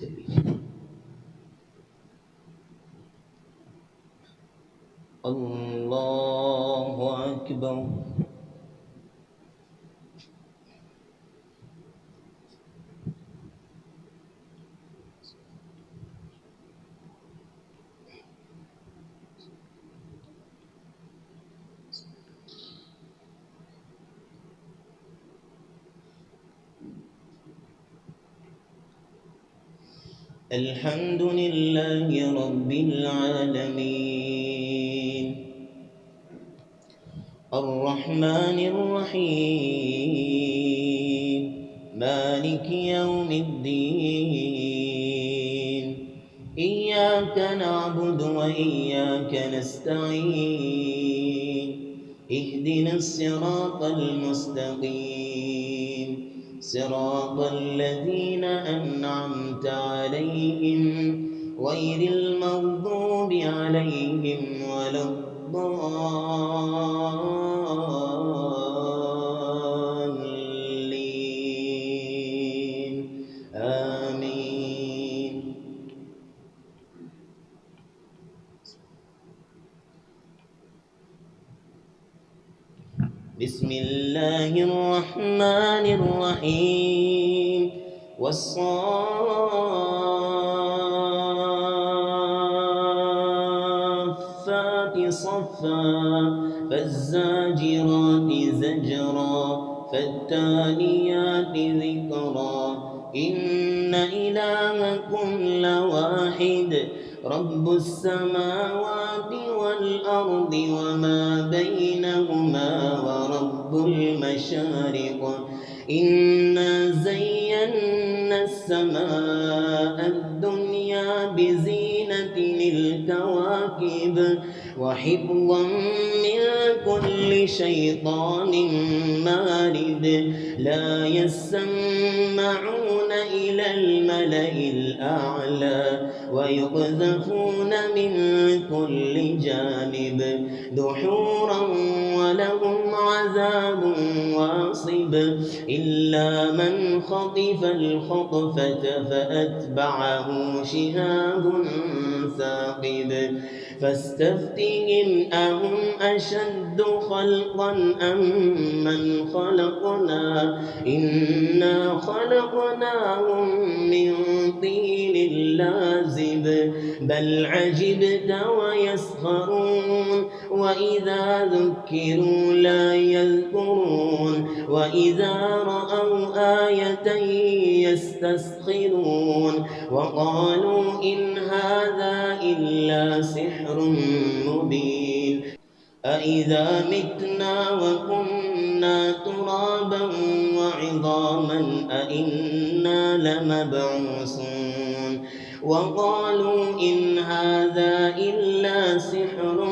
इसके पीछे। अल्लाहु अकबर। अल्हम्दुलिल्लाहि रब्बिल आलमीन अर्रहमानिर रहीम मालिकि यौमिद्दीन इय्याका नअबुदु व इय्याका नस्तईन इहदिनस सिरातल मुस्तकीम صراط الذين أنعمت عليهم غير المغضوب عليهم ولا الضالين آمين. بسم الله الرحمن الرحيم والصافات صفا فالزاجرات زجرا فالتاليات ذكرا إن إلهكم لواحد رب السماوات والأرض وما بينهما ورب المشارق إنا زينا السماء الدنيا بزينة الكواكب وحفظا من كل شيطان مارد لا يسمعون إلى الملأ الأعلى ويقذفون من كل جانب دحورا ولهم عذاب واصب إلا من خطف الخطفة فأتبعه شهاب ثاقب فاستفتهم أهم أشد خلقا أم من خلقنا إنا خلقناهم من طين لازب بل عجبت ويسخرون وإذا ذكروا لا يذكرون وإذا رأوا آية يستسخرون وقالوا إن هذا إلا سحر مبين أإذا متنا وكنا ترابا وعظاما أإنا لمبعوثون وقالوا إن هذا إلا سحر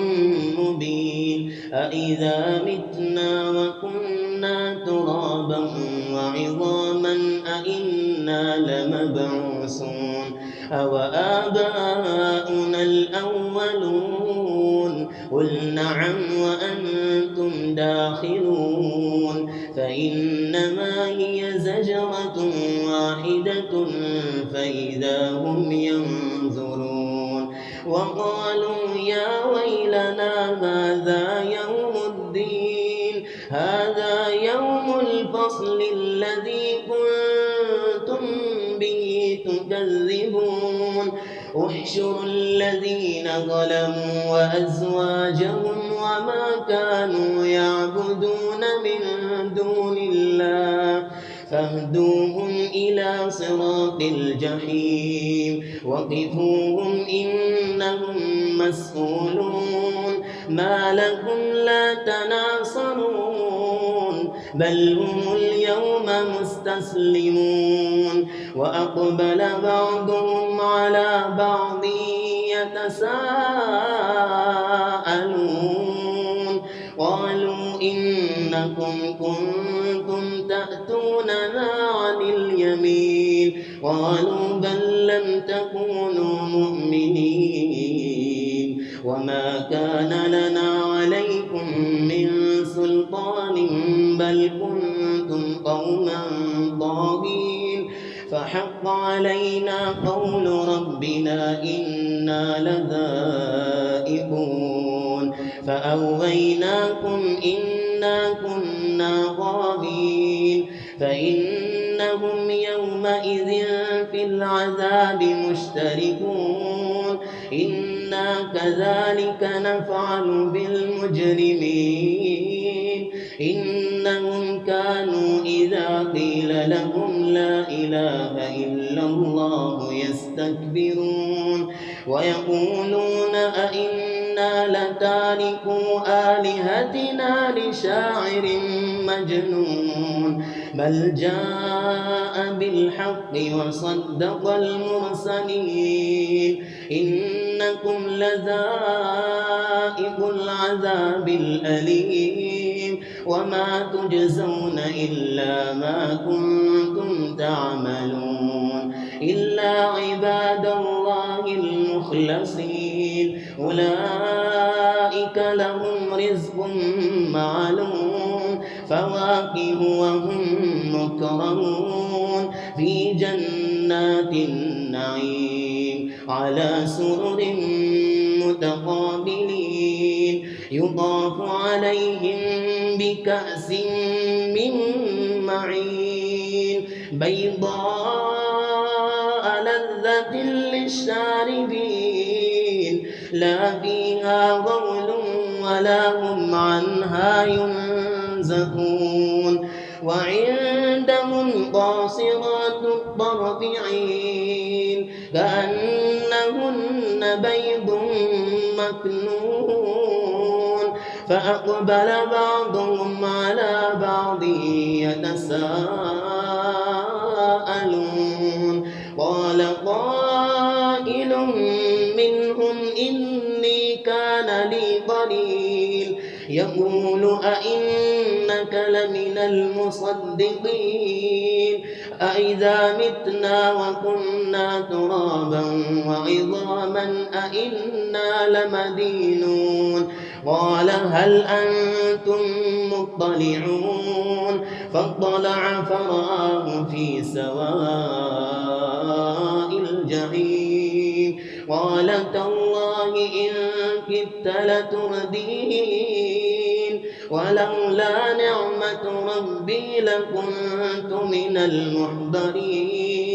مبين أإذا متنا وكنا ترابا وعظاما أإنا لمبعوثون أوآباؤنا الأولون قل نعم وأنتم داخلون فإنما هي زجرة واحدة فإذا هم ينظرون وقالوا يا ويلنا هذا يوم الدين هذا يوم الفصل الذي كنتم به تكذبون احشروا الذين ظلموا وأزواجهم وما كانوا يعبدون من دون الله فاهدوهم إلى صراط الجحيم وقفوهم إنهم مسؤولون ما لكم لا تناصرون بل هم اليوم مستسلمون وأقبل بعضهم على بعض يتساءلون قالوا إنكم كنتم تأتوننا عن اليمين قالوا بل لم تكونوا مؤمنين وما كان لنا عليكم من سلطان بل كنتم قوما طاغين فحق علينا قول ربنا إنا لذائقون فأغويناكم إنا كنا غاوين فإنهم يومئذ في العذاب مشتركون إنا كذلك نفعل بالمجرمين إنهم كانوا إذا قيل لهم لا إله إلا الله يستكبرون ويقولون أئنا لتاركو آلهتنا لشاعر مجنون بل جاء بالحق وصدق المرسلين إنكم لذائق العذاب الأليم وما تجزون إلا ما كنتم تعملون إلا عباد الله المخلصين أولئك لهم رزق معلوم فواكه وهم مكرمون في جنات النعيم على سرر متقابلين يطاف عليهم بكأس من معين بيضاء لذة للشاربين لا فيها غول ولا هم عنها ينزفون وعندهم قاصرات الطرف عين كأنهن بيض مكنون فأقبل بعضهم على بعض يتساءلون قال قائل منهم إني كان لي قرين يقول أئنك لمن المصدقين أإذا متنا وكنا ترابا وعظاما أئنا لمدينون قال هل أنتم مطلعون فاطلع فرآه في سواء الجحيم قال تالله إن كدت لتردين ولولا نعمة ربي لكنت من المحضرين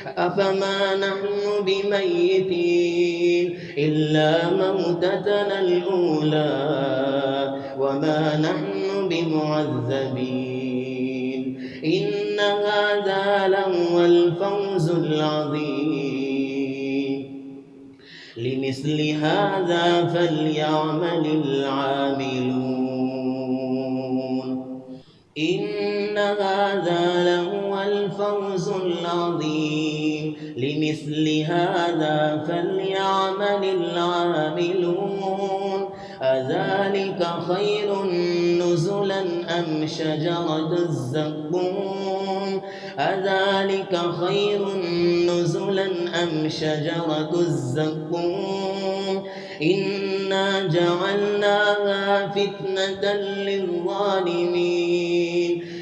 أفما نحن بميتين إلا موتتنا الأولى وما نحن بمعذبين إن هذا لهو الفوز العظيم لمثل هذا فليعمل العاملون إن هذا لهو الفوز العظيم لمثل هذا فليعمل العاملون أذلك خير نزلا أم شجرة الزقوم أذلك خير نزلا أم شجرة الزقوم إنا جعلناها فتنة للظالمين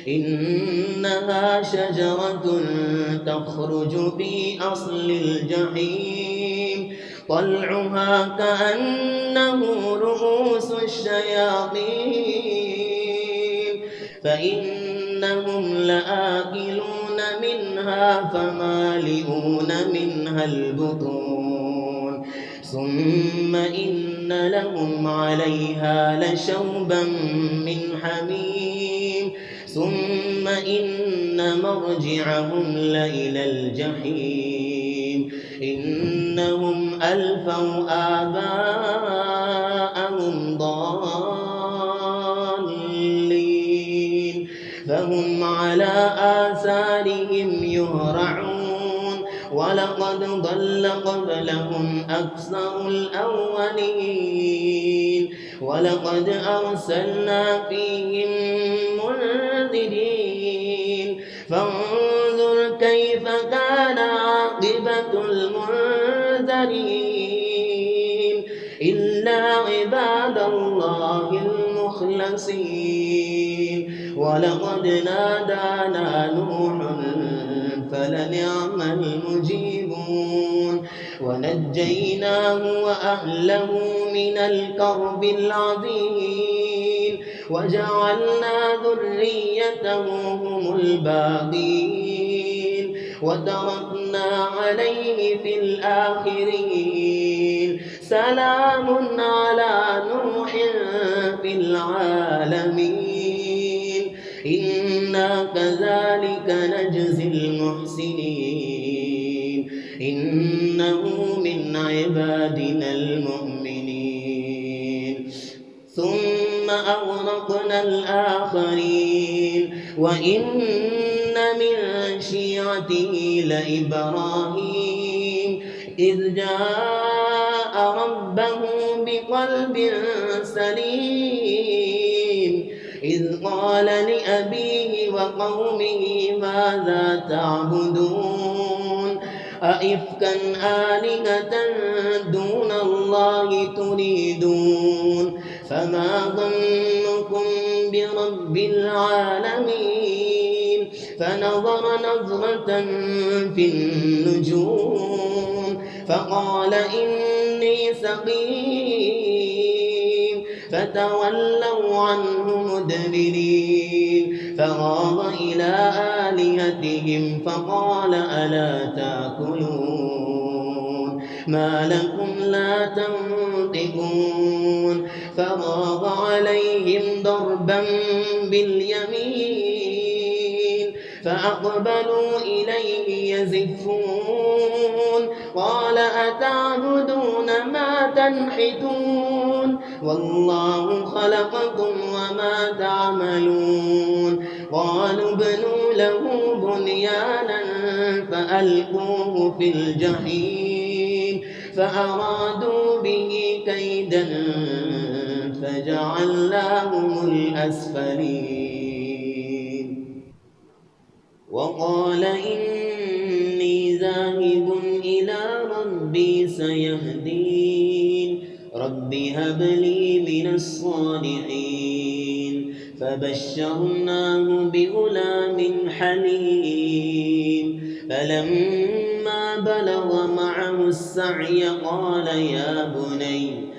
إنها شجرة تخرج في أصل الجحيم طلعها كأنه رؤوس الشياطين فإنهم لآكلون منها فمالئون منها البطون ثم إن لهم عليها لشوبا من حميم ثم إن مرجعهم لإلى الجحيم إنهم ألفوا آباءهم ضالين فهم على آثارهم يهرعون ولقد ضل قبلهم أكثر الأولين ولقد أرسلنا فيهم منذرين فانظر كيف كان عاقبة المنذرين إلا عباد الله المخلصين ولقد نادانا نوح فلنعم المجيبون ونجيناه وأهله من الكرب العظيم وجعلنا ذريته هم الباقين وتركنا عليه في الآخرين سلام على نوح في العالمين إنا كذلك نجزي المحسنين إنه من عبادنا المؤمنين ثم أغرقنا الآخرين وإن من شيعته لإبراهيم إذ جاء ربه بقلب سليم إذ قال لأبيه وقومه ماذا تعبدون أئفكا آلهة دون الله تريدون فما ظنكم برب العالمين فنظر نظرة في النجوم فقال إني سقيم فتولوا عنه مدبرين فراغ إلى آلهتهم فقال ألا تأكلون ما لكم لا تنطقون فراغ عليهم ضربا باليمين فأقبلوا إليه يزفون قال أتعبدون ما تنحتون والله خلقكم وما تعملون قالوا ابنوا له بنيانا فألقوه في الجحيم فأرادوا به كيدا فجعلناهم الأسفلين وقال إني ذاهب إلى ربي سيهدين رب هب لي من الصالحين فبشرناه بغلام حليم فلما بلغ معه السعي قال يا بني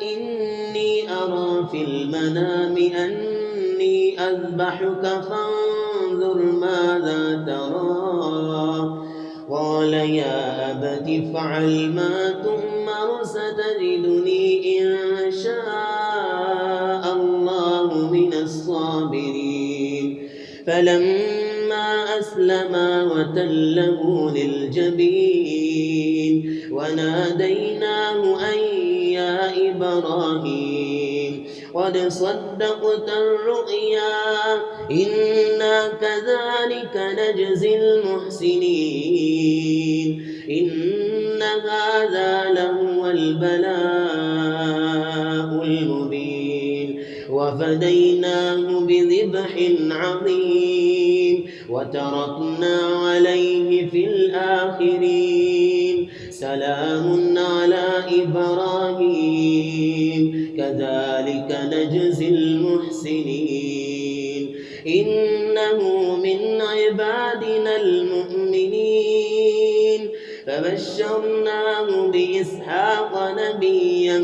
إني أرى في المنام أني أذبحك فانظر ماذا ترى قال يا أبت افعل ما تؤمر ستجدني إن شاء الله من الصابرين فلما أسلما وتله للجبين وناديناه أن يا إبراهيم قد صدقت الرؤيا إنا كذلك نجزي المحسنين إن هذا لهو البلاء المبين وفديناه بذبح عظيم وتركنا عليه في الآخرين سلام على إبراهيم كذلك نجزي المحسنين إنه من عبادنا المؤمنين فبشرناه بإسحاق نبيا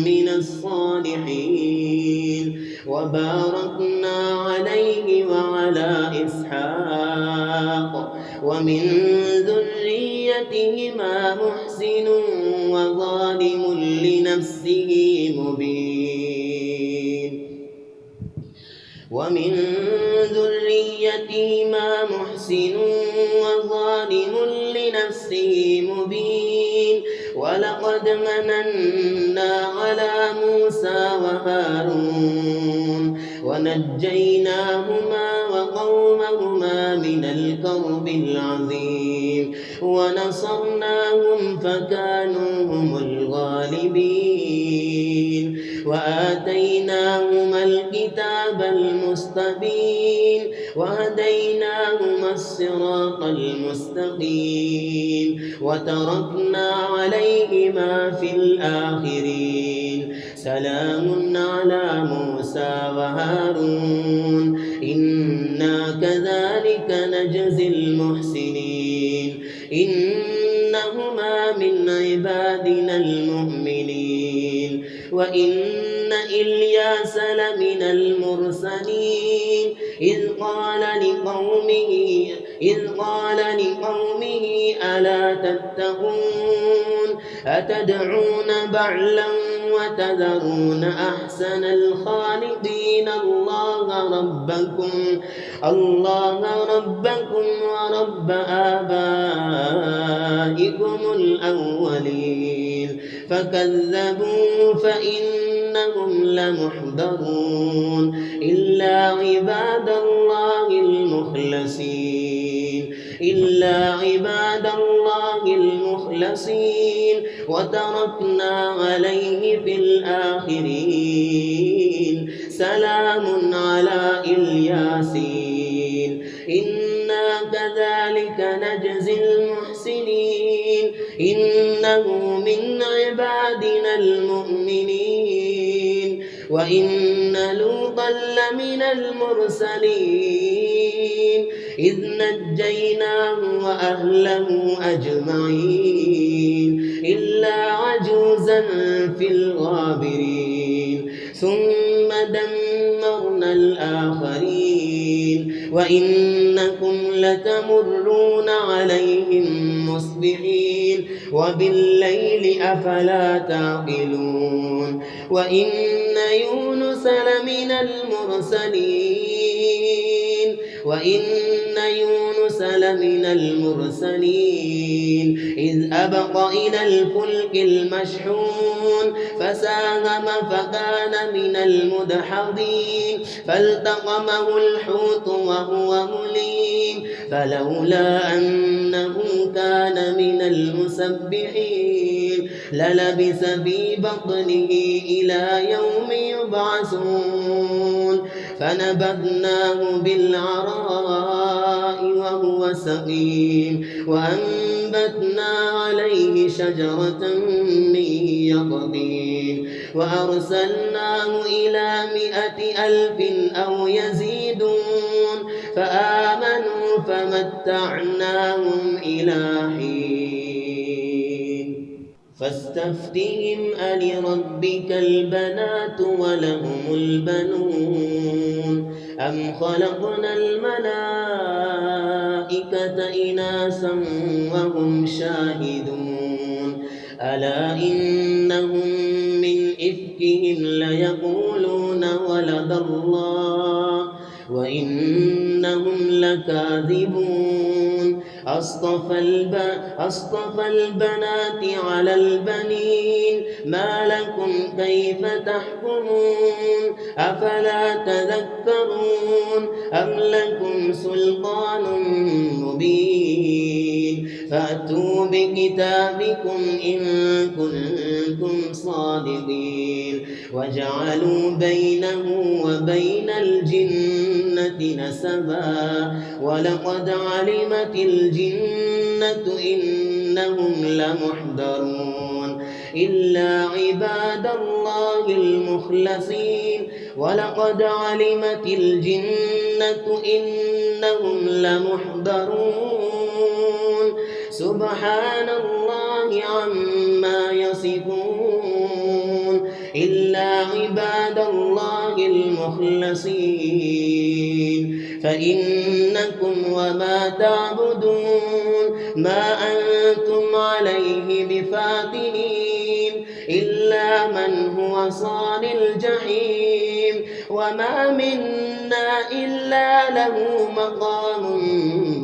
من الصالحين وباركنا عليه وعلى إسحاق ومن ذريتهما محسن وظالم لنفسه مبين ومن ذريتهما محسن وظالم لنفسه مبين ولقد مننا على موسى وهارون ونجيناهما وقومهما من الكرب العظيم ونصرناهم فكانوا هم الغالبين وآتيناهما الكتاب المستبين وهديناهما الصراط المستقيم وتركنا عليهما في الآخرين سلام على موسى وهارون إنا كذلك إنهما من عبادنا المؤمنين وإن إلياس لمن المرسلين إذ قال لقومه ألا تتقون أتدعون بعلا وتذرون أحسن الخالقين الله ربكم ورب آبائكم الأولين فكذبوا فإنهم لمحضرون إلا عباد الله المخلصين وتركنا عليه في الآخرين سلام على الياسين إنا كذلك نجزي المحسنين إنه من عبادنا المؤمنين وإن لوطا لمن المرسلين إذ نجيناه وأهله أجمعين إلا عجوزا في الغابرين ثم دمرنا الآخرين وإنكم لتمرون عليهم مصبحين وبالليل أفلا تعقلون وإن يونس لمن المرسلين إذ أبق إلى الفلك المشحون فساهم فكان من المدحضين فالتقمه الحوت وهو مليم فلولا أنه كان من المسبحين للبث في بطنه إلى يوم يبعثون فنبذناه بالعراء وهو سقيم وأنبتنا عليه شجرة من يقطين وأرسلناه إلى 100,000 أو يزيدون فآمنوا فمتعناهم إلى حين فاستفتهم ألربك البنات ولهم البنون أم خلقنا الملائكة إناثا وهم شاهدون ألا إنهم من إفكهم ليقولون ولد الله وإنهم لكاذبون أصطفى البنات على البنين ما لكم كيف تحكمون أفلا تذكرون أم لكم سلطان مبين فأتوا بكتابكم إن كنتم صادقين وجعلوا بينه وبين الجنة نسبا ولقد علمت الجنة إنهم لمحضرون إلا عباد الله المخلصين ولقد علمت الجنة إنهم لمحضرون سبحان الله عما يصفون إلا عباد الله المخلصين فإنكم وما تعبدون ما أنتم عليه بفاتنين إلا من هو صال الجحيم وما منا إلا له مقام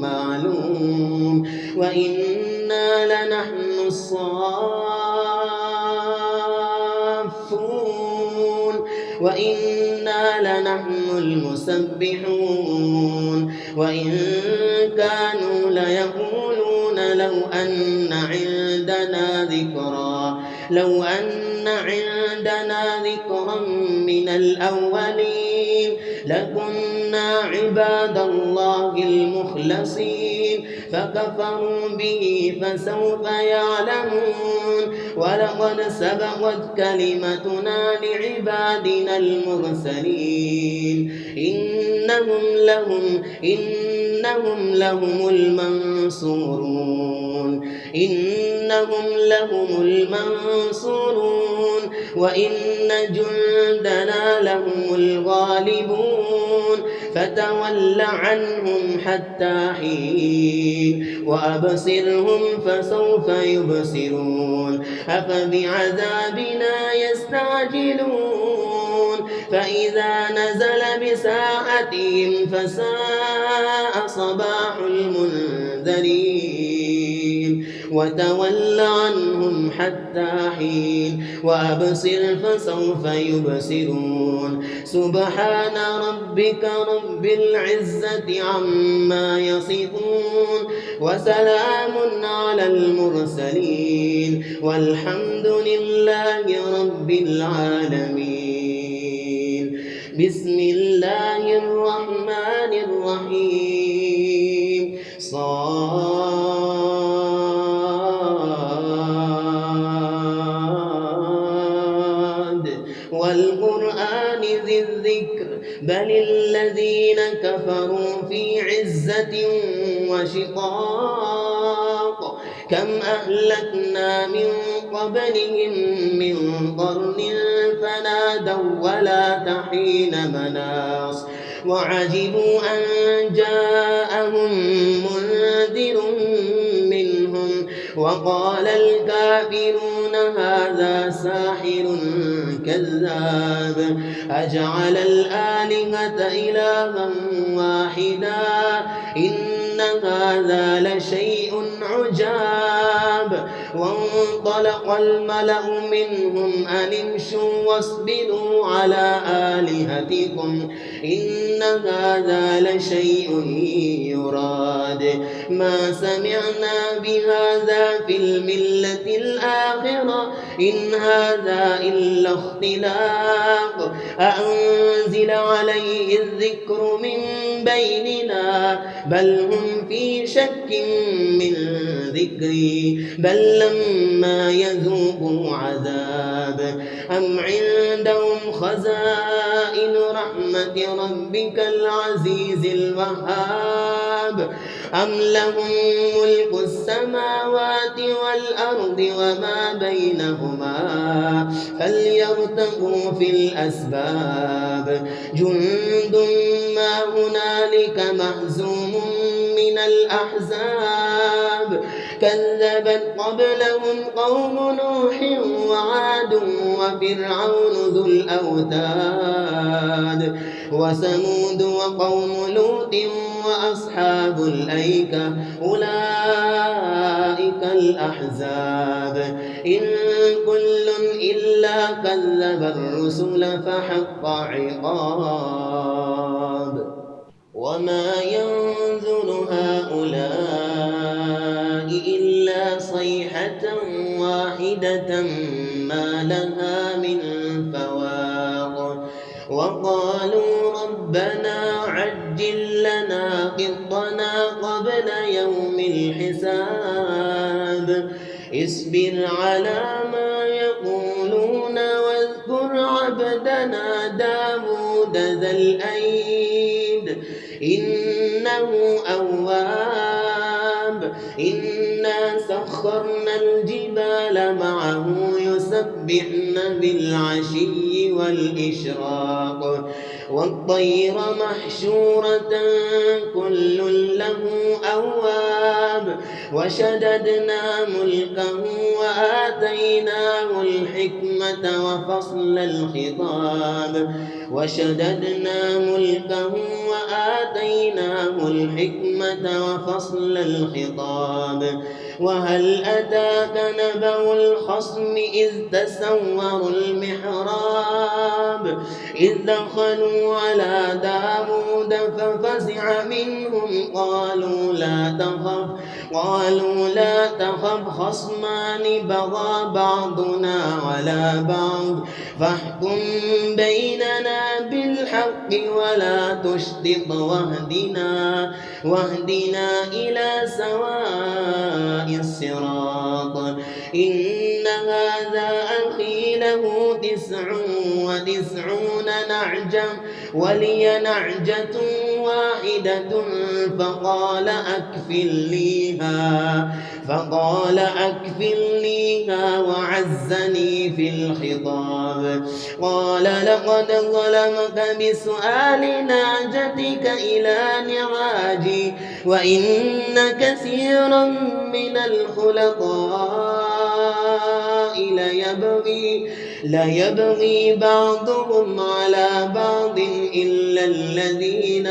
معلوم وإنا لنحن الصافون وإنا لنحن المسبحون وإن كانوا ليقولون لو أن عندنا ذكرا من الأولين لكنا عباد الله المخلصين فكفروا به فسوف يعلمون ولقد سبقت كلمتنا لعبادنا المرسلين إنهم لهم المنصورون إنهم لهم المنصورون وإن جندنا لهم الغالبون فتول عنهم حتى حين وأبصرهم فسوف يبصرون أفبعذابنا يستعجلون فإذا نزل بساحتهم فساء صباح المنذرين وتول عنهم حتى حين وأبصر فسوف يبصرون سبحان ربك رب العزة عما يصفون وسلام على المرسلين والحمد لله رب العالمين. بسم الله الرحمن الرحيم. صاد والقرآن ذي الذكر بل الذين كفروا في عزة وشقاق كم أهلكنا من قبلهم من قرن فنادوا ولا تحين مناص وعجبوا أن جاءهم منذر منهم وقال الكافرون هذا ساحر كذاب أجعل الآلهة إلها واحدا إن هذا لشيء عجاب وانطلق الملأ منهم أن امشوا واصبروا على آلهتكم إن هذا لشيء يراد ما سمعنا بهذا في الملة الآخرة إن هذا إلا اختلاق أأنزل عليه الذكر من بيننا بل هم في شك من ذكري بل لما يذوقوا عذاب أم عندهم خزائن رحمة ربك العزيز الوهاب أم لهم ملك السماوات والأرض وما بينهما فليرتقوا في الأسباب جند ما هنالك مهزوم من الأحزاب كذبت قبلهم قوم نوح وعاد وفرعون ذو الأوتاد وثمود وقوم لوط وأصحاب الأيكة أولئك الأحزاب إن كل إلا كذب الرسل فحق عقاب وما ينظر هؤلاء إلا صيحة واحدة ما لها من فواق وقالوا ربنا عجل لنا قطنا قبل يوم الحساب اصبر على ما يقولون واذكر عبدنا داود ذا الأيد إنه أواب إنا سخرنا الجبال معه يسبحن بالعشي والإشراق والطير محشورة كل له أواب وشددنا ملكه وآتيناه الحكمة وفصل الخطاب وشددنا ملكه وآتيناه الحكمة وفصل الخطاب وهل أتاك نبأ الخصم إذ تسوروا المحراب إذ دخلوا على داود ففزع منهم قالوا لا تخف خصمان بغى بعضنا على بعض فاحكم بيننا بالحق ولا تشطط واهدنا إلى سواء الصراط إن هذا أخي له 99 نعجة ولي نعجة واحدة فقال أكفلنيها وعزني في الخطاب. قال لقد ظلمك بسؤال نعجتك إلى نعاجي وإن كثيرا من الخلطاء ليبغي بعضهم على بعض إلا الذين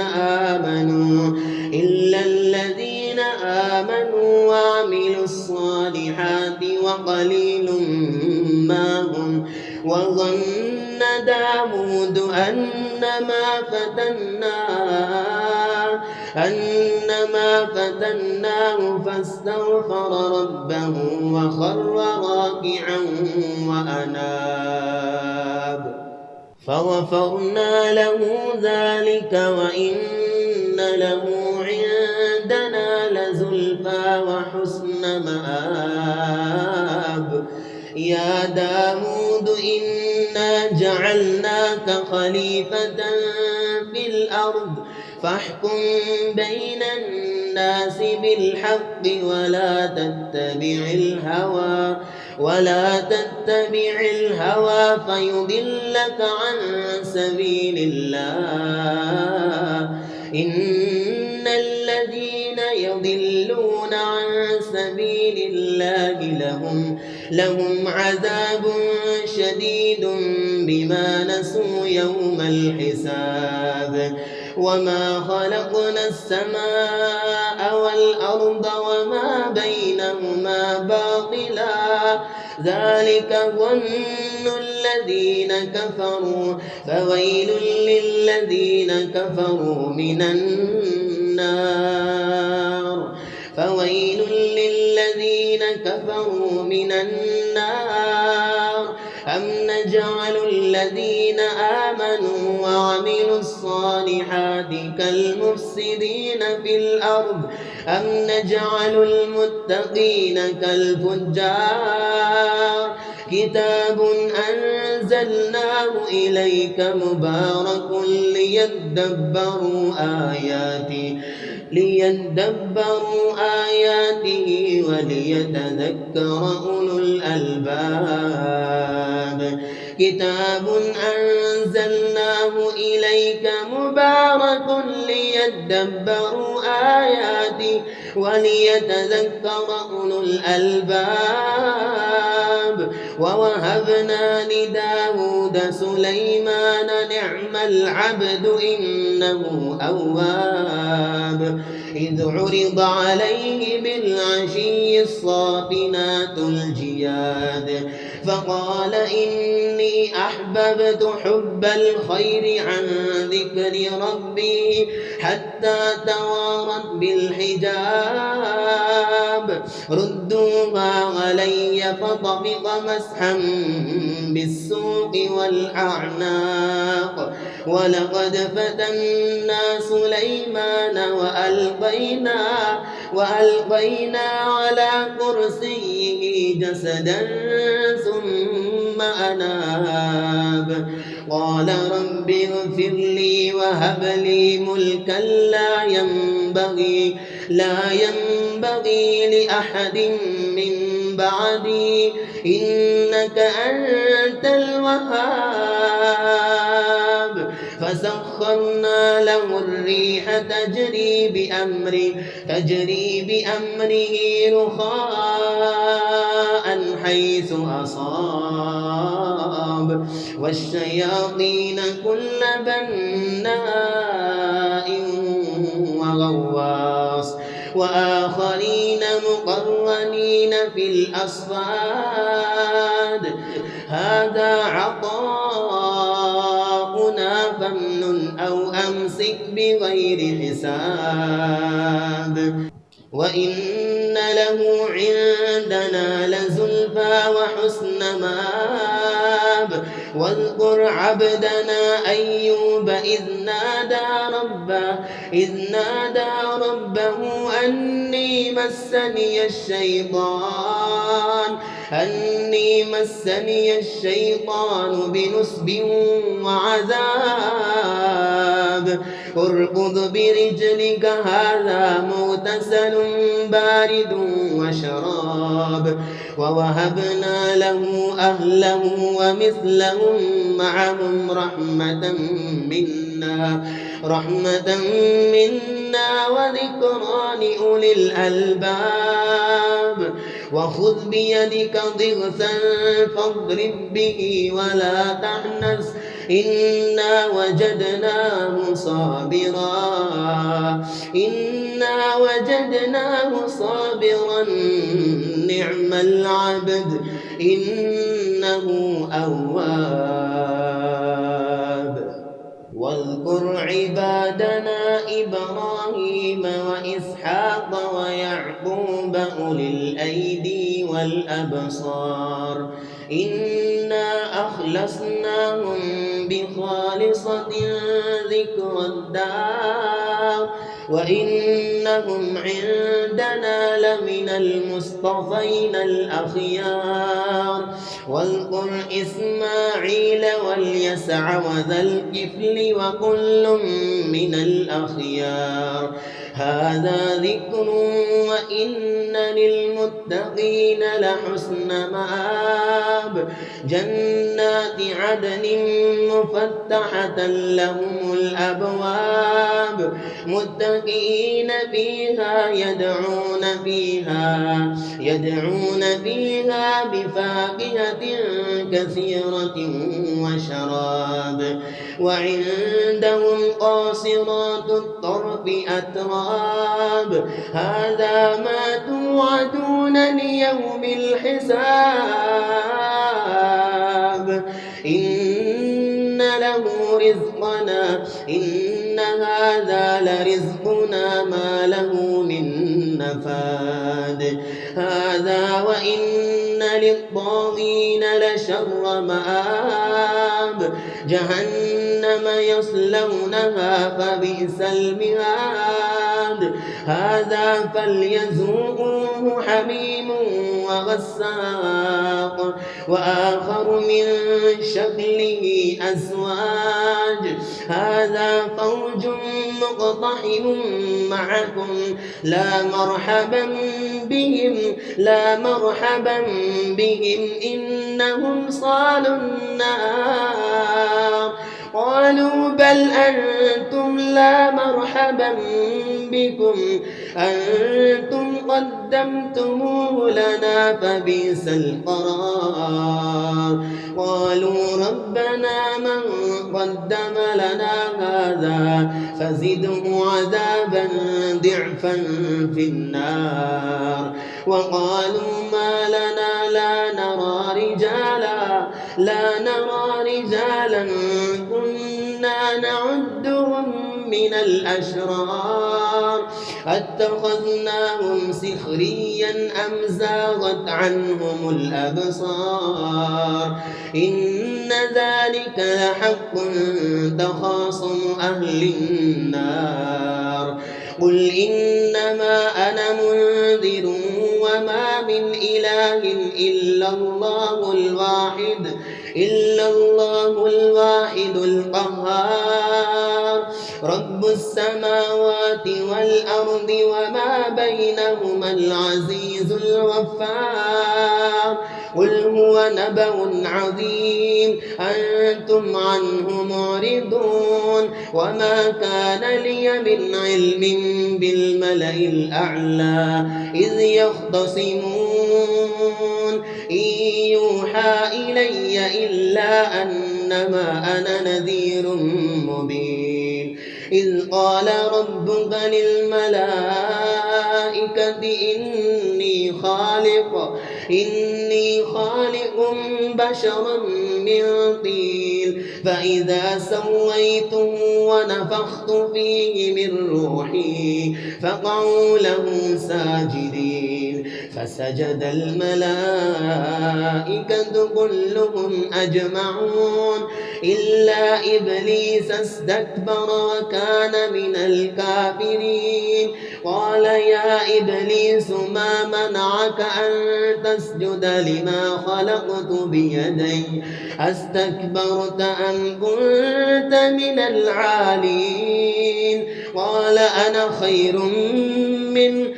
آمنوا وعملوا الصالحات وقليل ما هم. وظن داود أنما فتناه فاستغفر ربه وخر راكعا وأناب فغفرنا له ذلك وإن له عندنا لزلفى وحسن مآب. يا داود إنا جعلناك خليفة في الأرض فاحكم بين الناس بالحق ولا تتبع الهوى فيضلك عن سبيل الله. إن الذين يضلون عن سبيل الله لهم عذاب شديد بما نسوا يوم الحساب. وما خلقنا السماء والأرض وما بينهما باطلا ذلك ظن الذين كفروا فويل للذين كفروا من النار. أم نجعل الذين آمنوا وعملوا الصالحات كالمفسدين في الأرض أم نجعل المتقين كالفجار. كتاب أنزلناه إليك مبارك ليدبروا آياته وليتذكر أولو الألباب. كتاب أنزلناه إليك مبارك ليدبروا آياته وليتذكر أولو الألباب. ووهبنا لداود سليمان نعم العبد إنه أواب. إذ عرض عليه بالعشي الصافنات الجياد فقال إني أحببت حب الخير عن ذكر ربي حتى توارت بالحجاب. ردوها علي فطفق مسحا بالسوق والأعناق. ولقد فتنا سليمان وألقينا على كرسيه جسدا ثم أناب. قال رب اغفر لي وهب لي ملكا لا ينبغي لأحد من بعدي إنك أنت الوهاب. فسخرنا له الريح تجري بأمره رخاء حيث أصاب والشياطين كل بناء وغواص وآخرين مقرنين في الأصفاد. هذا عطاؤنا فامنن أو أمسك بغير حساب. وإن له عندنا لزلفى وحسن مآب. واذكر عبدنا أيوب إذ نادى ربه أني مسني الشيطان بنصب وعذاب اركض برجلك هذا مغتسل بارد وشراب ووهبنا له أهله ومثلهم معهم رحمة منا وذكرى لأولي الألباب وخذ بيدك ضغثا فاضرب به ولا تحنث إنا وجدناه صابرا نعم العبد إنه أواب واذكر عبادنا إبراهيم وإسحاق ويعقوب أولي الأيدي والأبصار إنا أخلصناهم بخالصة ذكر الدار وإنهم عندنا لمن المصطفين الأخيار واذكر إسماعيل واليسع وذا الكفل وكل من الأخيار هذا ذكر وإن للمتقين لحسن مآب جنات عدن مفتحة لهم الأبواب متكئين فيها يدعون فيها بفاكهة كثيرة وشراب وعندهم قاصرات الطرف أتراب هذا ما توعدون ليوم الحساب إن هذا لرزقنا ما له من نفاد هذا وإن للطاغين لشر مآب جهنم يصلونها فبئس المهاد هذا فليذوقوه حميم وغساق وآخر من شكله أزواج هذا فوج مقتحم معكم لا مرحبا بهم إنهم صالوا النار قالوا بل أنتم لا مرحبا بكم أنتم قدمتموه لنا فبئس القرار قالوا ربنا من قدم لنا هذا فزده عذابا ضعفا في النار وقالوا ما لنا لا نرى رجالا كنا نعدهم من الأشرار اتخذناهم سخريا أم زاغت عنهم الأبصار إن ذلك لحق تخاصم أهل النار قل إنما أنا منذر وما من إله إلا الله الواحد القهار رب السماوات والأرض وما بينهما العزيز الغفار قل هو نبأ عظيم أنتم عنه معرضون وما كان لي من علم بالملأ الأعلى إذ يختصمون إن يوحى إلي إلا أنما أنا نذير مبين إذ قال ربك للملائكة إني خالق بشرا من طين فإذا سويته ونفخت فيه من روحي فقعوا له ساجدين فسجد الملائكة كلهم أجمعون إلا إبليس استكبر وكان من الكافرين. قال يا إبليس ما منعك أن تسجد لما خلقت بيدي أستكبرت أم كنت من العالين؟ قال أنا خير منه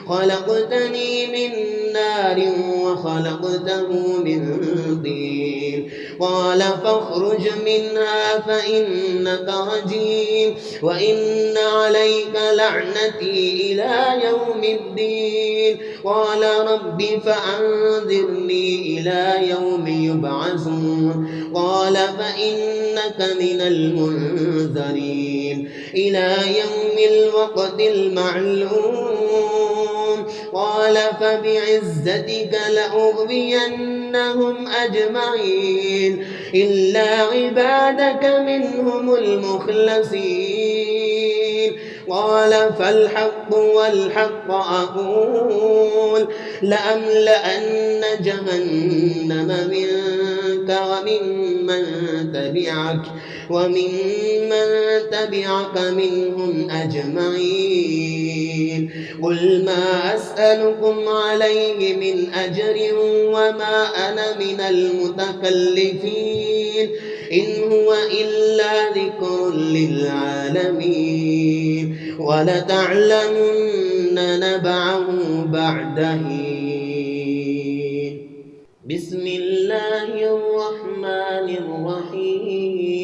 خلقتني من نار وخلقته من طين. قال فاخرج منها فإنك رجيم وإن عليك لعنتي إلى يوم الدين. قال رب فأنذرني إلى يوم يبعثون. قال فإنك من المنذرين إلى يوم الوقت المعلوم. قال فبعزتك لأغوينهم أجمعين إلا عبادك منهم المخلصين. قال فالحق والحق أقول لأملأن جهنم منك وممن تبعك منهم أجمعين. قل ما أسألكم عليه من أجر وما أنا من المتكلفين إن هو إلا ذكر للعالمين ولتعلمن نبعه بعد حين. بسم الله الرحمن الرحيم.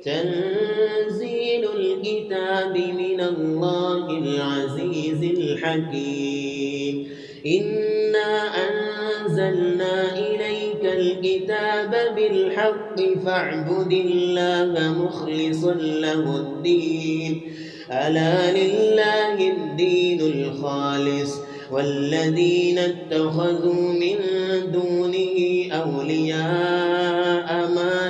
تنزيل الكتاب من الله العزيز الحكيم. إنا أنزلنا إليك الكتاب بالحق فاعبد الله مخلصا له الدين ألا لله الدين الخالص والذين اتخذوا من دونه أولياء ما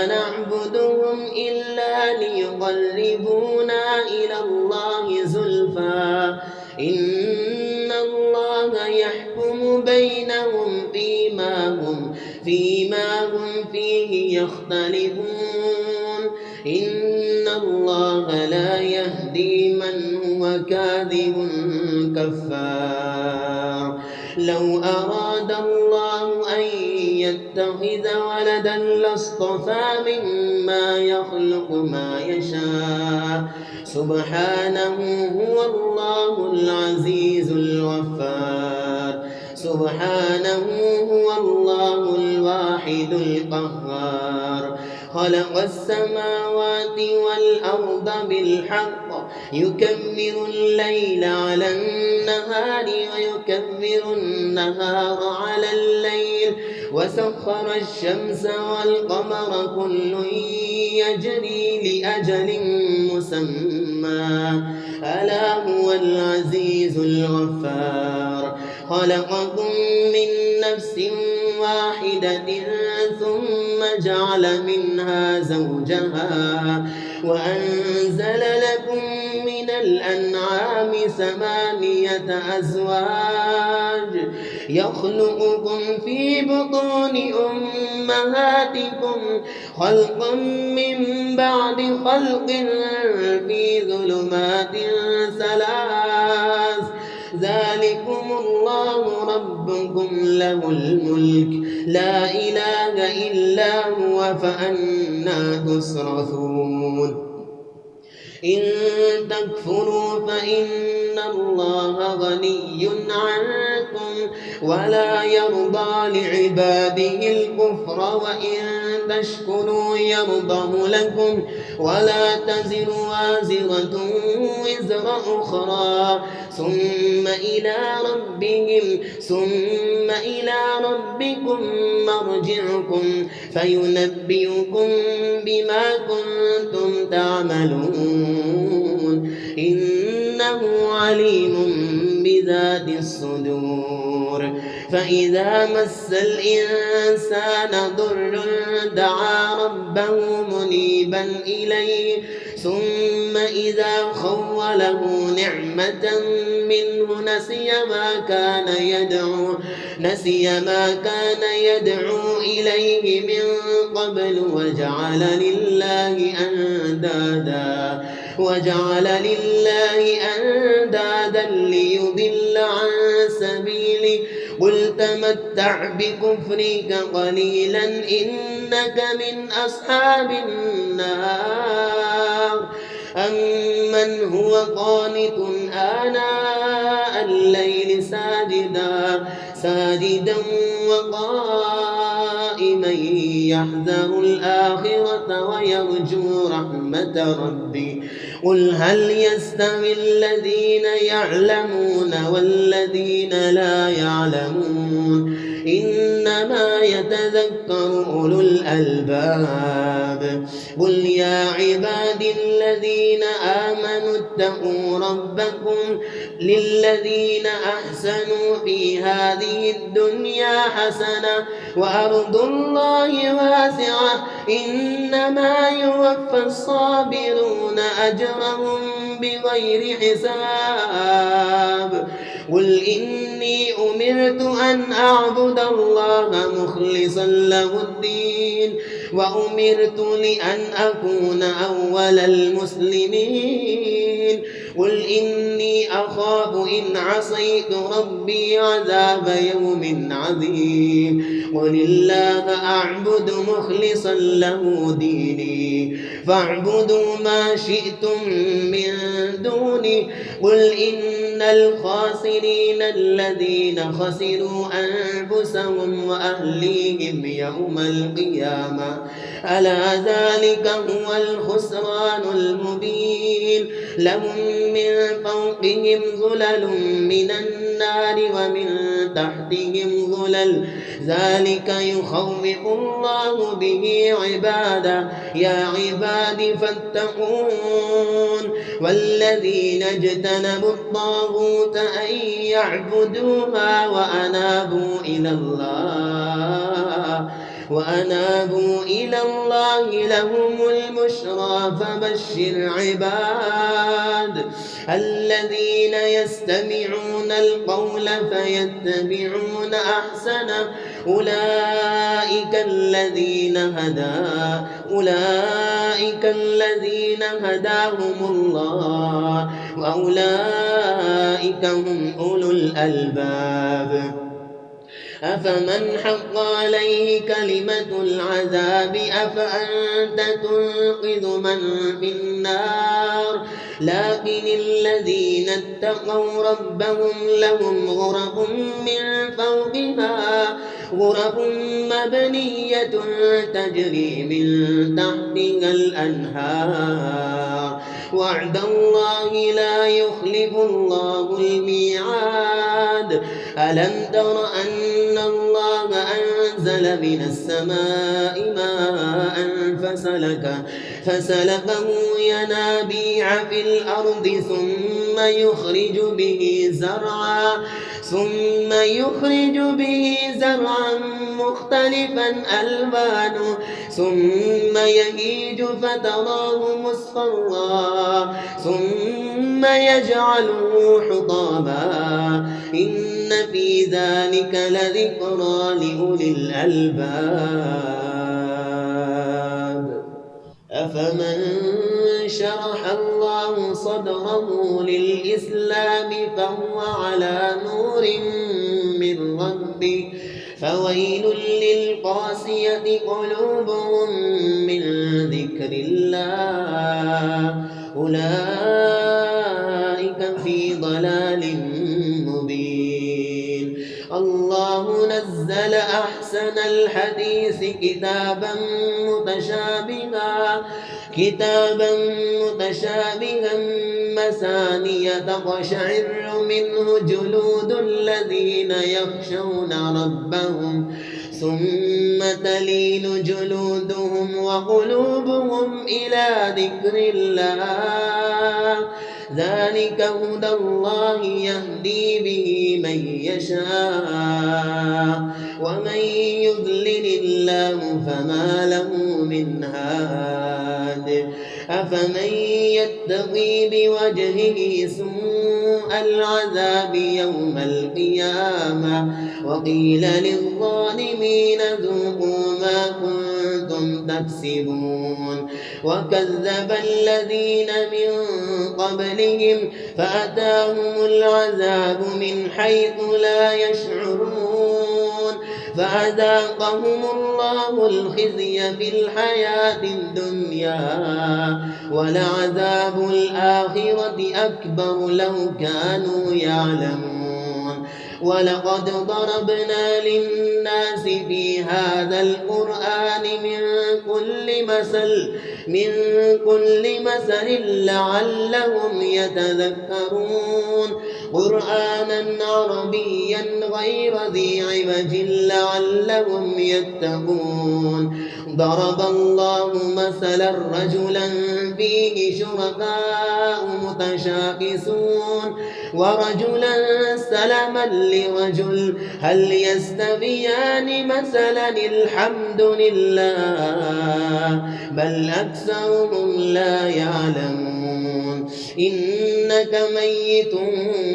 نعبدهم إلا ليقربونا إلى الله زلفى إن الله يحكم بينهم فيما هم فيه يختلفون إن الله لا يهدي من هو كاذب كفار. لو أراد الله أن يتخذ ولدا لاصطفى مما يخلق ما يشاء سبحانه هو الله العزيز الغفار. سبحانه هو الله الواحد القهار. خلق السماوات والأرض بالحق يكبر الليل على النهار ويكبر النهار على الليل وسخر الشمس والقمر كل يجري لأجل مسمى ألا هو العزيز الغفار. خلقكم من نفس واحدة ثم جعل منها زوجها وأنزل لكم من الأنعام 8 أزواج يخلقكم في بطون أمهاتكم خلقا من بعد خلق في ظلمات 3 ذلكم الله ربكم له الملك لا إله إلا هو فأنى تصرفون. إن تكفروا فإن الله غني عنكم ولا يرضى لعباده الكفر وإن تشكروا يرضه لكم ولا تزر وازرة وزر أخرى ثم إلى ربكم مرجعكم فينبئكم بما كنتم تعملون إنه عليم بذات الصدور. فإذا مس الإنسان ضر دعا ربه منيبا إليه ثم إذا خوله نعمة منه نسي ما كان يدعو إليه من قبل وجعل لله أندادا ليضل عن سبيله. قل تمتع بكفرك قليلا إنك من أصحاب النار. أمن هو قانت آناء الليل ساجدا وقائما يحذر الآخرة ويرجو رحمة ربي. قل هل يستوي الذين يعلمون والذين لا يعلمون إنما يتذكر أولو الألباب. قل يا عبادي الذين آمنوا اتقوا ربكم للذين أحسنوا في هذه الدنيا حسنة وأرض الله واسعة إنما يوفى الصابرون أجرهم بغير حساب. قل إني أمرت أن أعبد الله مخلصا له الدين وأمرت لأن أكون أول المسلمين. قل إني أخاف إن عصيت ربي عذاب يوم عظيم. قل الله أعبد مخلصا له ديني فاعبدوا ما شئتم من دوني. قل إن الخاسرين الذين خسروا أنفسهم وأهليهم يوم القيامة ألا ذلك هو الخسران المبين. لهم من فوقهم ظلل من النار ومن تحتهم ظلل ذلك يخوف الله به عباده. يا عباد فاتقون. والذين اجتنبوا الطاغوت أن يعبدوها وأنابوا إلى الله لهم البشرى. فبشر عباد الذين يستمعون القول فيتبعون أحسنه أولئك الذين هداهم الله وأولئك هم أولو الألباب. أفمن حق عليه كلمة العذاب أفأنت تنقذ من في النار. لكن الذين اتقوا ربهم لهم غرف من فوقها غرف مبنية تجري من تحتها الأنهار. وعد الله لا يخلف الله الميعاد. ألم تر أن الله أنزل من السماء ماء فسلكه ينابيع في الأرض ثم يخرج به زرعا مختلفا ألوانه ثم يهيج فتراه مصفرا ثم يجعله حطاما إن في ذلك لذكرى لأولي الألباب. أفمن شرح الله صدره للإسلام فهو على نور من ربه فويل للقاسية قلوبهم من ذكر الله أولئك في ضلال مبين. الله نزل أحسن الحديث كتابا متشابها مثانية تقشعر منه جلود الذين يخشون ربهم ثم تلين جلودهم وقلوبهم إلى ذكر الله ذلك هدى الله يهدي به من يشاء ومن يضلل الله فما له من هاد. أفمن يتقي بوجهه سوء العذاب يوم القيامة وقيل للظالمين ذوقوا ما كنتم تكسبون وكذب الذين من قبلهم فأتاهم العذاب من حيث لا يشعرون فأذاقهم الله الخزي في الحياة الدنيا ولعذاب الآخرة أكبر لو كانوا يعلمون ولقد ضربنا للناس في هذا القرآن من كل مثل لعلهم يتذكرون قرآنا عربيا غير ذي عوج لعلهم يتقون ضرب الله مثلا رجلا فيه شركاء متشاكسون ورجلا سلما لرجل هل يستويان مثلا الحمد لله بل أكثرهم لا يعلمون إنك ميت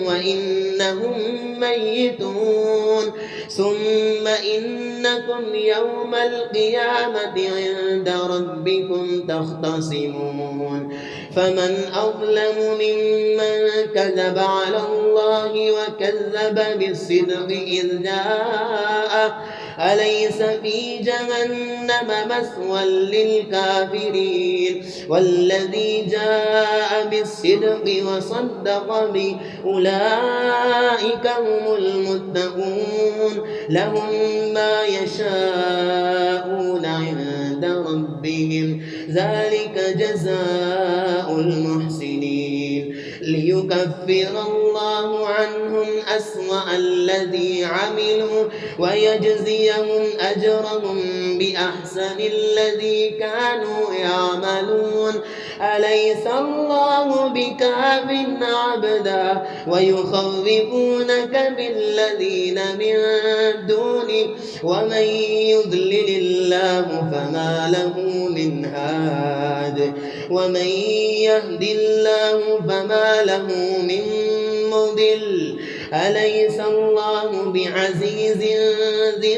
وإنهم ميتون ثم إنكم يوم القيامة عند ربكم تختصمون فمن أظلم ممن كذب على الله وكذب بالصدق إذ جاءه أليس في جهنم مثوى للكافرين والذي جاء بالصدق وصدق به أولئك هم المتقون لهم ما يشاءون عند ربهم ذلك جزاء المحسنين ليكفر الله عنهم أسوأ الذي عملوا ويجزيهم أجرهم بأحسن الذي كانوا يعملون أليس الله بكاف عبدا ويخوفونك بالذين من دونه ومن يضلل الله فما له من هاد ومن يهد الله فما له من مضل أليس الله بعزيز ذي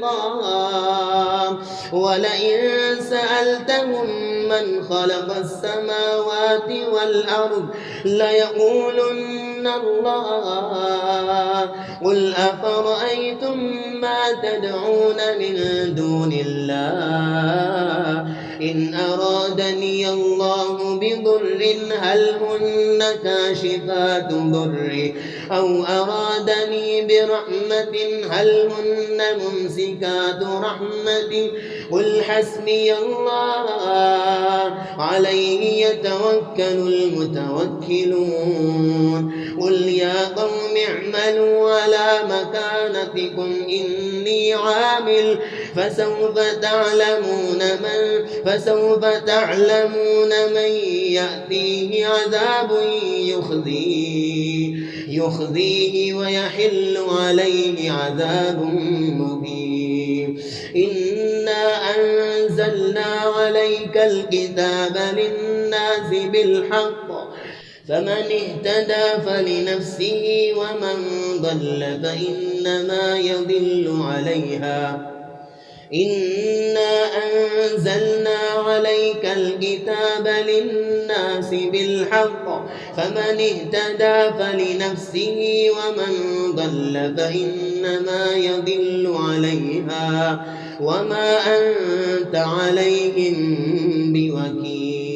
انتقام ولئن سألتهم من خلق السماوات والأرض ليقولن الله قل أفرأيتم ما تدعون من دون الله إن أرادني الله بضر هل هن كاشفات ضري أو أرادني برحمة هل هن ممسكات رحمتي قل حسبي الله عليه يتوكل المتوكلون قل يا قوم اعملوا على مكانتكم إني عامل فسوف تعلمون من يأتيه عذاب يخزيه ويحل عليه عذاب مقيم إنا أنزلنا عليك الكتاب للناس بالحق فمن اهتدى فلنفسه ومن ضل فإنما يضل عليها إنا أنزلنا عليك الكتاب للناس بالحق فمن اهتدى فلنفسه ومن ضل فإنما يضل عليها وما أنت عليهم بوكيل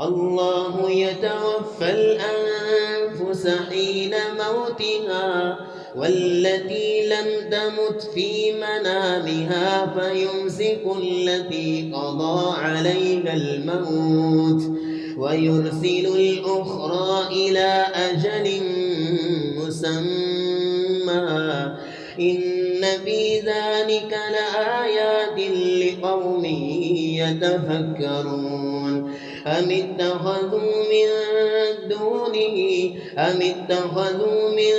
الله يتوفى الأنفس حين موتها والتي لم تمت في منامها فيمسك التي قضى عليها الموت ويرسل الأخرى إلى أجل مسمى إن في ذلك لآيات لقوم يتفكرون أم اتخذوا من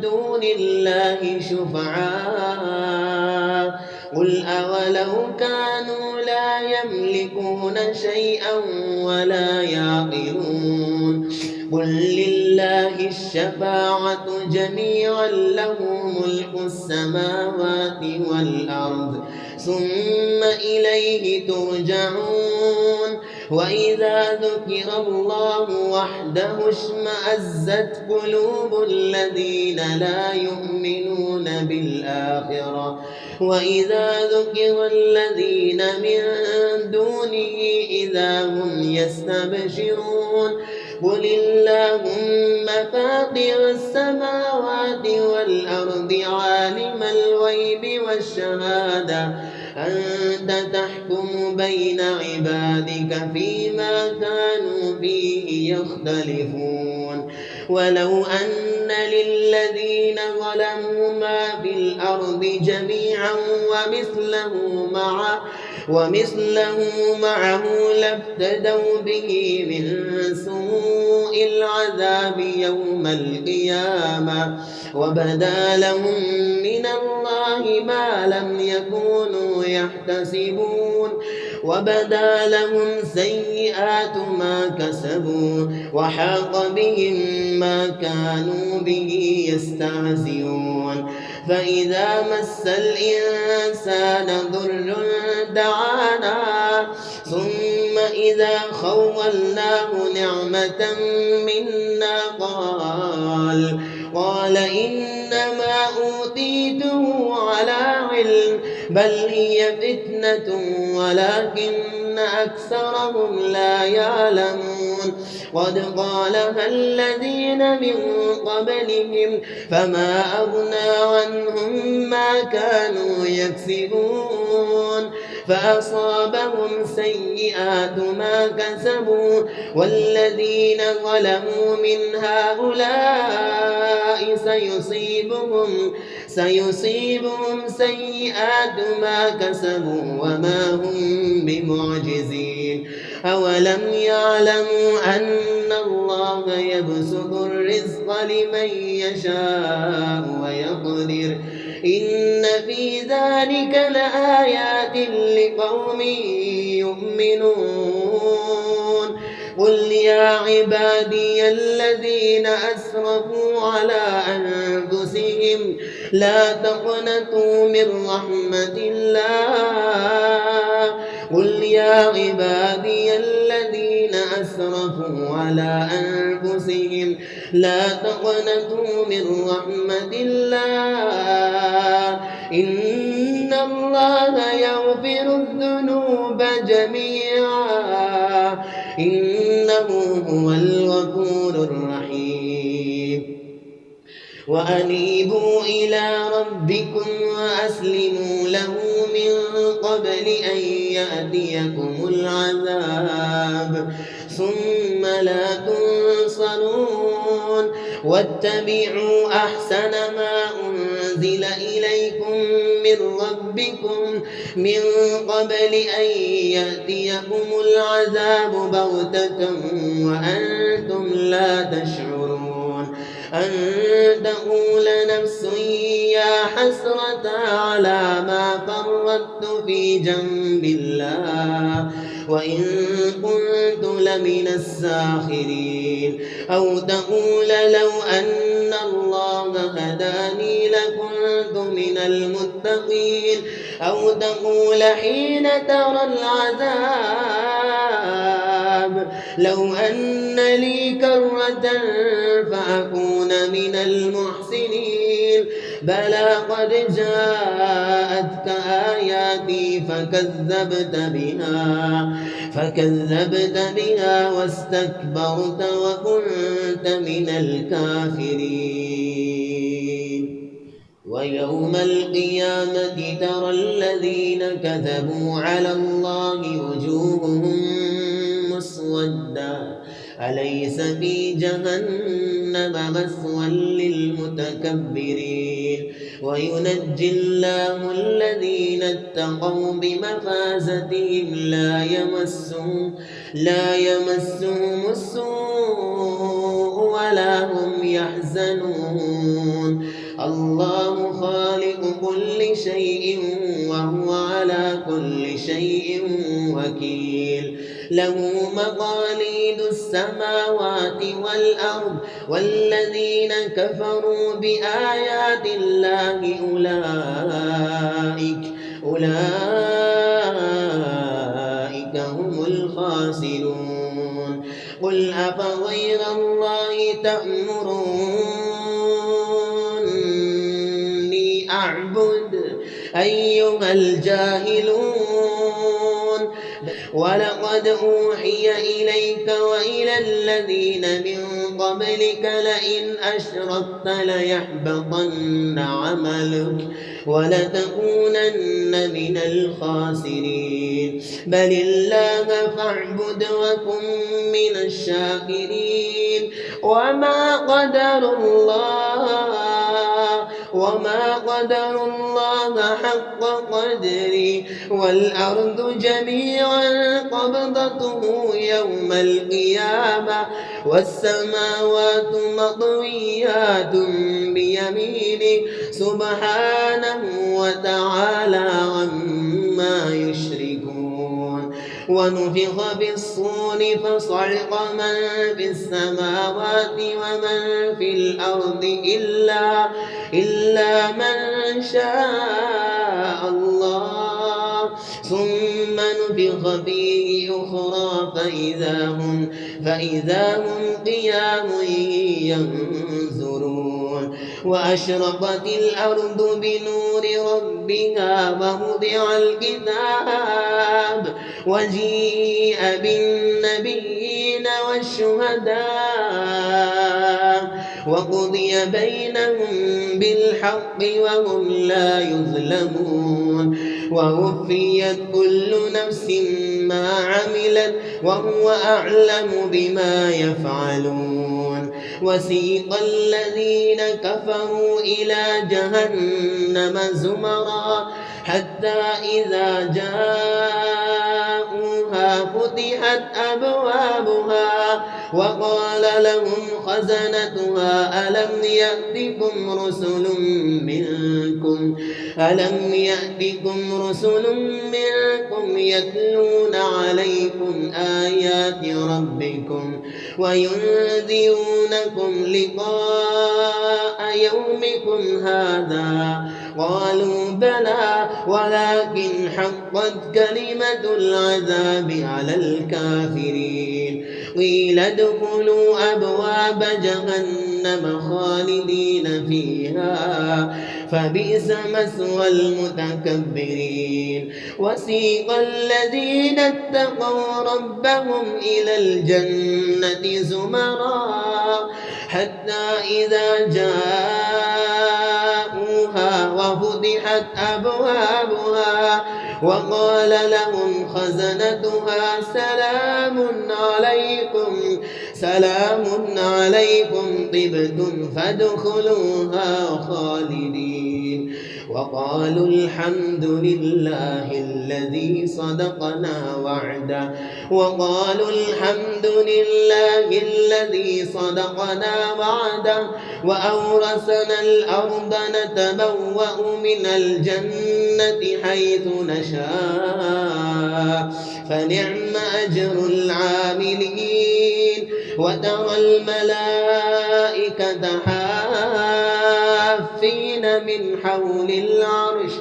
دون الله شفعاء قل أولو كانوا لا يملكون شيئا ولا يعقلون قل لله الشفاعة جميعا له ملك السماوات والأرض ثم إليه ترجعون وإذا ذكر الله وحده اشمأزت قلوب الذين لا يؤمنون بالآخرة وإذا ذكر الذين من دونه إذا هم يستبشرون قل اللهم فاطر السماوات والأرض عالم الغيب والشهادة أنت تحكم بين عبادك فيما كانوا فيه يختلفون ولو أن للذين ظلموا ما في الأرض جميعا ومثله معه لافتدوا به من سوء العذاب يوم القيامة وبدا لهم من الله ما لم يكونوا يحتسبون وبدا لهم سيئات ما كسبوا وحاق بهم ما كانوا به يستهزئون فإذا مس الإنسان ضر دعانا ثم إذا خولناه نعمة منا قال إنما أوتيته على علم بل هي فتنة ولكن أكثرهم لا يعلمون قد قالها الذين من قبلهم فما أغنى عنهم ما كانوا يكسبون فأصابهم سيئات ما كسبوا والذين ظلموا من هؤلاء سيصيبهم سيئات ما كسبوا وما هم بمعجزين أولم يعلموا أن الله يبسط الرزق لمن يشاء ويقدر إن في ذلك لآيات لقوم يؤمنون قل يا عبادي الذين أسرفوا على أنفسهم لا تقنطوا من رحمة الله قل يا عبادي الذين أسرفوا على أنفسهم لا تقنطوا من رحمة الله إن الله يغفر الذنوب جميعا إنه هو الغفور الرحيم وأنيبوا إلى ربكم وأسلموا له من قبل أن يأتيكم العذاب ثم لا تنصرون واتبعوا أحسن ما أنزل إليكم من ربكم من قبل أن يأتيكم العذاب بغتة وأنتم لا تشعرون أن تقول نفس يا حسرة على ما فرطت في جنب الله وإن كنت لمن الساخرين أو تقول لو أن الله هداني لكنت من المتقين أو تقول حين ترى العذاب لو أن لي كرة فأكون من المحسنين بلى قد جاءتك آياتي فكذبت بها واستكبرت وكنت من الكافرين ويوم القيامة ترى الذين كذبوا على الله وجوههم مسودا أليس في جهنم مثوى للمتكبرين وينجي الله الذين اتقوا بمفازتهم لا يمسهم السوء ولا هم يحزنون الله خالق كل شيء وهو كل شيء وكيل له مقاليد السماوات والأرض والذين كفروا بآيات الله أولئك هم الخاسرون قل أفغير الله تأمروني أعبد أيها الجاهلون ولقد أوحي إليك وإلى الذين من قبلك لئن أشركت ليحبطن عملك ولتكونن من الخاسرين بل الله فاعبد وكن من الشاكرين وما قدر الله حق قدره والأرض جميعا قبضته يوم القيامة والسماوات مطويات بيمينه سبحانه وتعالى عما يشركون ونفخ في الصور فصعق من في السماوات ومن في الأرض إلا من شاء الله ثم نفخ فيه أخرى فإذا هم قيام ينظرون وأشرقت الأرض بنور ربها ووضع الكتاب وجيء بالنبيين والشهداء وقضي بينهم بالحق وهم لا يظلمون ووفيت كل نفس ما عملت وهو أعلم بما يفعلون وسيق الذين كفروا إلى جهنم زمرا حتى إذا جاءوها فتحت أبوابها وقال لهم خزنتها ألم يأتكم رسل منكم يتلون عليكم آيات ربكم وينذرونكم لقاء يومكم هذا قالوا بلى ولكن حقت كلمة العذاب على الكافرين قيل ادخلوا أبواب جهنم خالدين فيها فبئس مثوى المتكبرين وسيق الذين اتقوا ربهم إلى الجنة زمرا حتى إذا جاءوها وفتحت أبوابها وقال لهم خزنتها سلام عليكم طبتم فادخلوها خالدين وقالوا الحمد لله الذي صدقنا وعده وأورثنا الأرض نتبوأ من الجنة حيث نشاء فنعم أجر العاملين وترى الملائكة حافين من حول العرش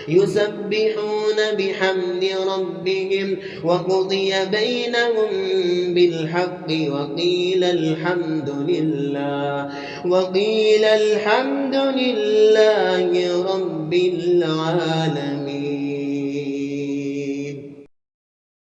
يسبحون بحمد ربهم وقضي بينهم بالحق وقيل الحمد لله رب العالمين.